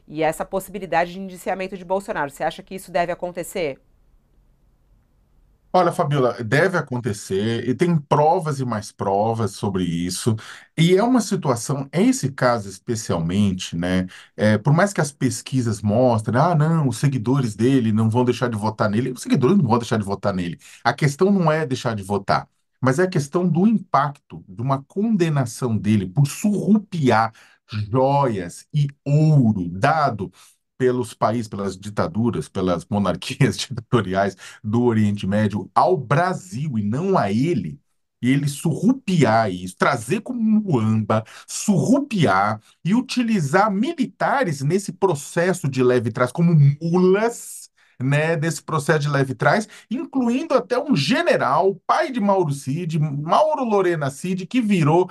e essa possibilidade de indiciamento de Bolsonaro. Você acha que isso deve acontecer? Olha, Fabiola, deve acontecer e tem provas e mais provas sobre isso. E é uma situação, em esse caso especialmente, né? Por mais que as pesquisas mostrem, não, os seguidores dele não vão deixar de votar nele, os seguidores não vão deixar de votar nele. A questão não é deixar de votar, mas é a questão do impacto de uma condenação dele por surrupiar joias e ouro dado pelos países, pelas ditaduras, pelas monarquias ditatoriais do Oriente Médio ao Brasil e não a ele, e ele surrupiar isso, trazer como muamba, surrupiar e utilizar militares nesse processo de leve trás como mulas, né, desse processo de leve trás, incluindo até um general, pai de Mauro Cid, Mauro Lorena Cid, que virou,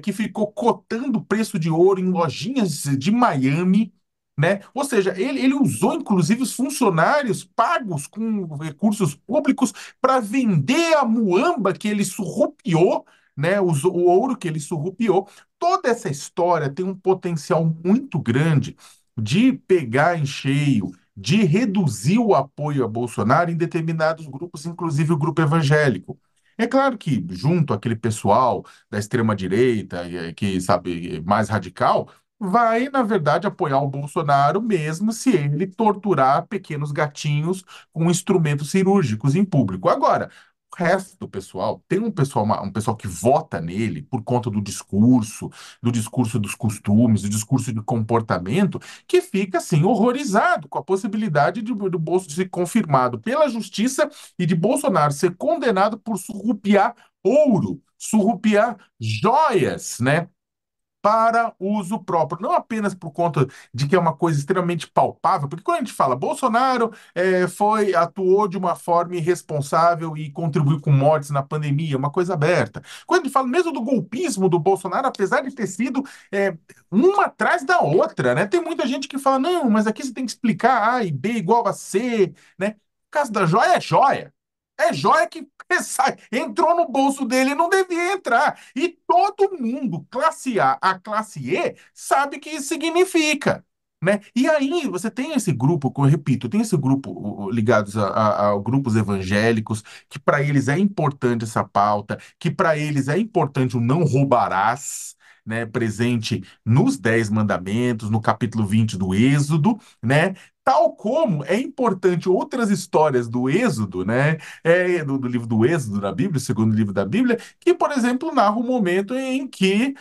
que ficou cotando o preço de ouro em lojinhas de Miami, né? Ou seja, ele usou inclusive os funcionários pagos com recursos públicos para vender a muamba que ele surrupiou, né? O ouro que ele surrupiou. Toda essa história tem um potencial muito grande de pegar em cheio, de reduzir o apoio a Bolsonaro em determinados grupos, inclusive o grupo evangélico. É claro que, junto àquele pessoal da extrema-direita, que, sabe, mais radical, vai, na verdade, apoiar o Bolsonaro mesmo se ele torturar pequenos gatinhos com instrumentos cirúrgicos em público. Agora, o resto do pessoal, tem um pessoal que vota nele por conta do discurso dos costumes, do discurso de comportamento, que fica, assim, horrorizado com a possibilidade do Bolso ser confirmado pela justiça e de Bolsonaro ser condenado por surrupiar ouro, surrupiar joias, né? Para uso próprio, não apenas por conta de que é uma coisa extremamente palpável, porque quando a gente fala Bolsonaro atuou de uma forma irresponsável e contribuiu com mortes na pandemia, uma coisa aberta. Quando a gente fala mesmo do golpismo do Bolsonaro, apesar de ter sido uma atrás da outra, né? Tem muita gente que fala, não, mas aqui você tem que explicar A e B igual a C, né? O caso da joia é joia. É joia que entrou no bolso dele e não devia entrar. E todo mundo, classe A classe E, sabe o que isso significa. Né? E aí você tem esse grupo, que eu repito, tem esse grupo ligados a grupos evangélicos, que para eles é importante essa pauta, que para eles é importante o não roubarás, né? Presente nos Dez Mandamentos, no capítulo 20 do Êxodo, né? Tal como é importante outras histórias do Êxodo, né? Do livro do Êxodo da Bíblia, o segundo livro da Bíblia, que, por exemplo, narra o momento em que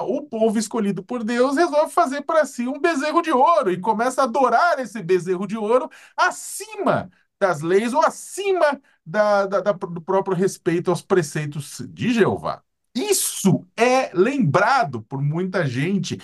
o povo escolhido por Deus resolve fazer para si um bezerro de ouro e começa a adorar esse bezerro de ouro acima das leis ou acima do próprio respeito aos preceitos de Jeová. Isso é lembrado por muita gente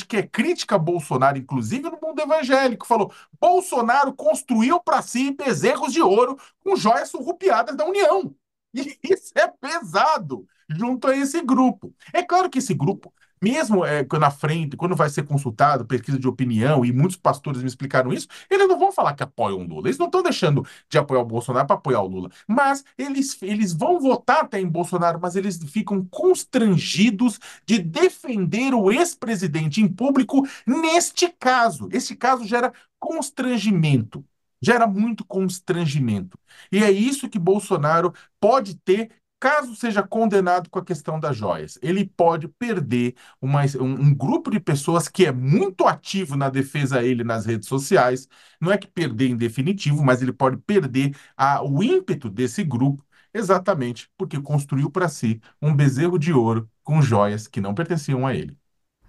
que é crítica a Bolsonaro, inclusive no mundo evangélico, falou: Bolsonaro construiu para si bezerros de ouro com joias surrupiadas da União. E isso é pesado junto a esse grupo. É claro que esse grupo, mesmo na frente, quando vai ser consultado, pesquisa de opinião, e muitos pastores me explicaram isso, eles não vão falar que apoiam o Lula. Eles não estão deixando de apoiar o Bolsonaro para apoiar o Lula. Mas eles vão votar até em Bolsonaro, mas eles ficam constrangidos de defender o ex-presidente em público neste caso. Este caso gera constrangimento. Gera muito constrangimento. E é isso que Bolsonaro pode ter caso seja condenado com a questão das joias. Ele pode perder um grupo de pessoas que é muito ativo na defesa a ele nas redes sociais. Não é que perder em definitivo, mas ele pode perder o ímpeto desse grupo, exatamente porque construiu para si um bezerro de ouro com joias que não pertenciam a ele.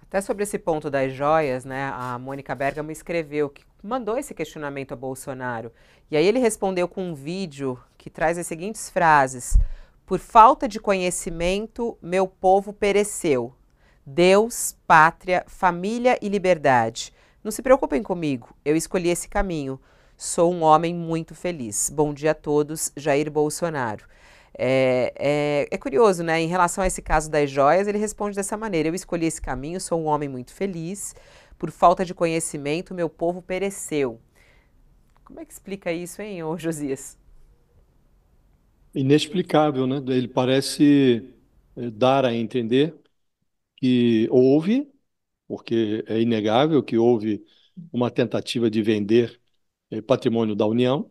Até sobre esse ponto das joias, né? A Mônica Bergamo escreveu que mandou esse questionamento a Bolsonaro. E aí ele respondeu com um vídeo que traz as seguintes frases: por falta de conhecimento, meu povo pereceu. Deus, pátria, família e liberdade. Não se preocupem comigo, eu escolhi esse caminho. Sou um homem muito feliz. Bom dia a todos, Jair Bolsonaro. É curioso, né? Em relação a esse caso das joias, ele responde dessa maneira: eu escolhi esse caminho, sou um homem muito feliz. Por falta de conhecimento, meu povo pereceu. Como é que explica isso, hein, ô Josias? Inexplicável, né? Ele parece dar a entender que houve, porque é inegável que houve uma tentativa de vender patrimônio da União,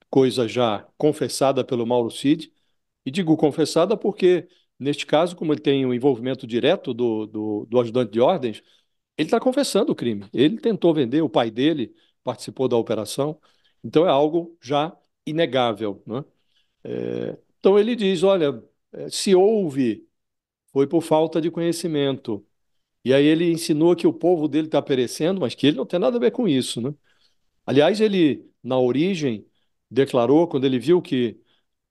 coisa já confessada pelo Mauro Cid. E digo confessada porque, neste caso, como ele tem o envolvimento direto do ajudante de ordens, ele está confessando o crime. Ele tentou vender, o pai dele participou da operação, então é algo já inegável, né? Então ele diz: olha, se houve, foi por falta de conhecimento. E aí ele insinua que o povo dele está perecendo, mas que ele não tem nada a ver com isso, né? Aliás, ele, na origem, declarou, quando ele viu que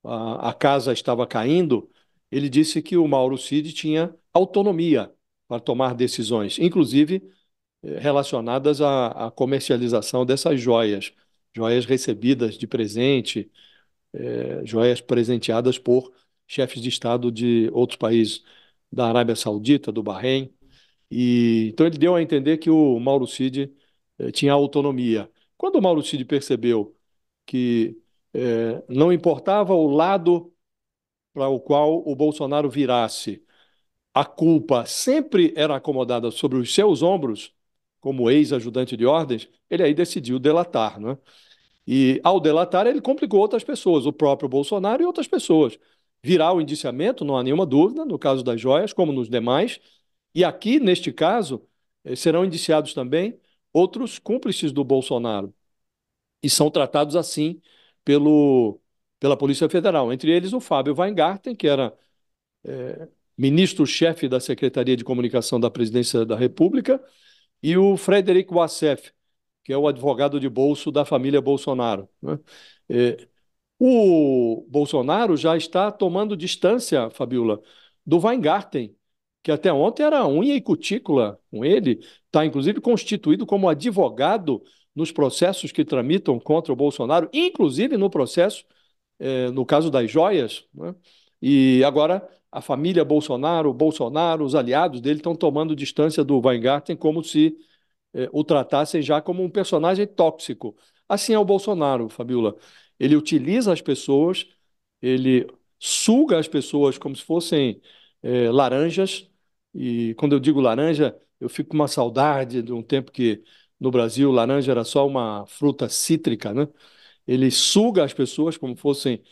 a casa estava caindo, ele disse que o Mauro Cid tinha autonomia para tomar decisões, inclusive relacionadas à comercialização dessas joias, joias recebidas de presente, joias presenteadas por chefes de Estado de outros países, da Arábia Saudita, do Bahrein. E então ele deu a entender que o Mauro Cid tinha autonomia. Quando o Mauro Cid percebeu que não importava o lado para o qual o Bolsonaro virasse, a culpa sempre era acomodada sobre os seus ombros, como ex-ajudante de ordens, ele aí decidiu delatar, né? E ao delatar, ele complicou outras pessoas, o próprio Bolsonaro e outras pessoas. Virá o indiciamento, não há nenhuma dúvida, no caso das joias, como nos demais. E aqui, neste caso, serão indiciados também outros cúmplices do Bolsonaro. E são tratados assim pelo, pela Polícia Federal. Entre eles, o Fábio Weingarten, que era ministro-chefe da Secretaria de Comunicação da Presidência da República, e o Frederic Wassef, que é o advogado de bolso da família Bolsonaro, né? É, o Bolsonaro já está tomando distância, Fabiola, do Weingarten, que até ontem era unha e cutícula com ele, está inclusive constituído como advogado nos processos que tramitam contra o Bolsonaro, inclusive no processo, no caso das joias, né? E agora a família Bolsonaro, o Bolsonaro, os aliados dele estão tomando distância do Weingarten como se o tratassem já como um personagem tóxico. Assim é o Bolsonaro, Fabiola. Ele utiliza as pessoas, ele suga as pessoas como se fossem laranjas. E quando eu digo laranja, eu fico com uma saudade de um tempo que no Brasil laranja era só uma fruta cítrica, né? Ele suga as pessoas como se fossem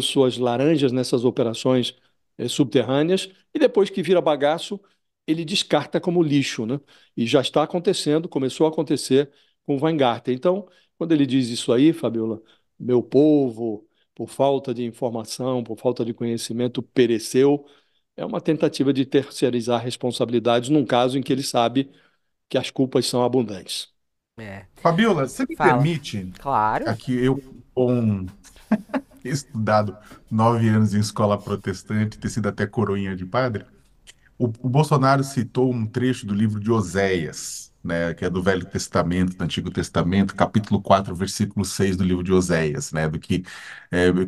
suas laranjas nessas operações subterrâneas e depois que vira bagaço, ele descarta como lixo, né? E já está acontecendo, começou a acontecer com o Weingarten. Então, quando ele diz isso aí, Fabiola, meu povo, por falta de informação, por falta de conhecimento, pereceu, é uma tentativa de terceirizar responsabilidades num caso em que ele sabe que as culpas são abundantes. É. Fabiola, você me Fala. permite, Claro. aqui eu, com estudado 9 anos em escola protestante, ter sido até coroinha de padre, o Bolsonaro citou um trecho do livro de Oséias, né, que é do Velho Testamento, do Antigo Testamento, capítulo 4, versículo 6 do livro de Oséias, né, do que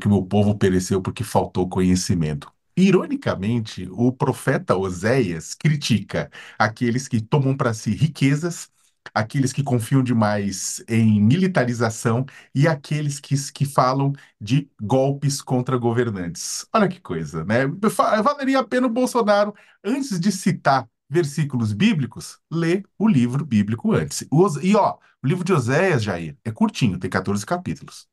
o meu povo pereceu porque faltou conhecimento. Ironicamente, o profeta Oséias critica aqueles que tomam para si riquezas, aqueles que confiam demais em militarização e aqueles que falam de golpes contra governantes. Olha que coisa, né? Valeria a pena o Bolsonaro, antes de citar versículos bíblicos, ler o livro bíblico antes. E ó, o livro de Oséias, Jair, é curtinho, tem 14 capítulos.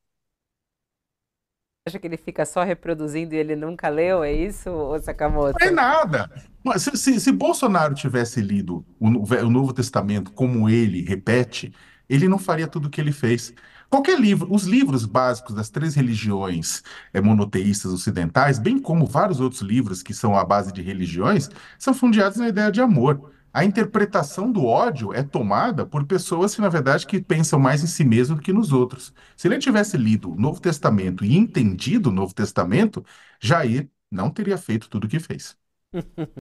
Acha que ele fica só reproduzindo e ele nunca leu? É isso, ô Não é Sakamoto? nada. Mas se Bolsonaro tivesse lido o Novo Testamento como ele repete, ele não faria tudo o que ele fez. Qualquer livro, os livros básicos das três religiões monoteístas ocidentais, bem como vários outros livros que são a base de religiões, são fundados na ideia de amor. A interpretação do ódio é tomada por pessoas que, na verdade, que pensam mais em si mesmo do que nos outros. Se ele tivesse lido o Novo Testamento e entendido o Novo Testamento, Jair não teria feito tudo o que fez.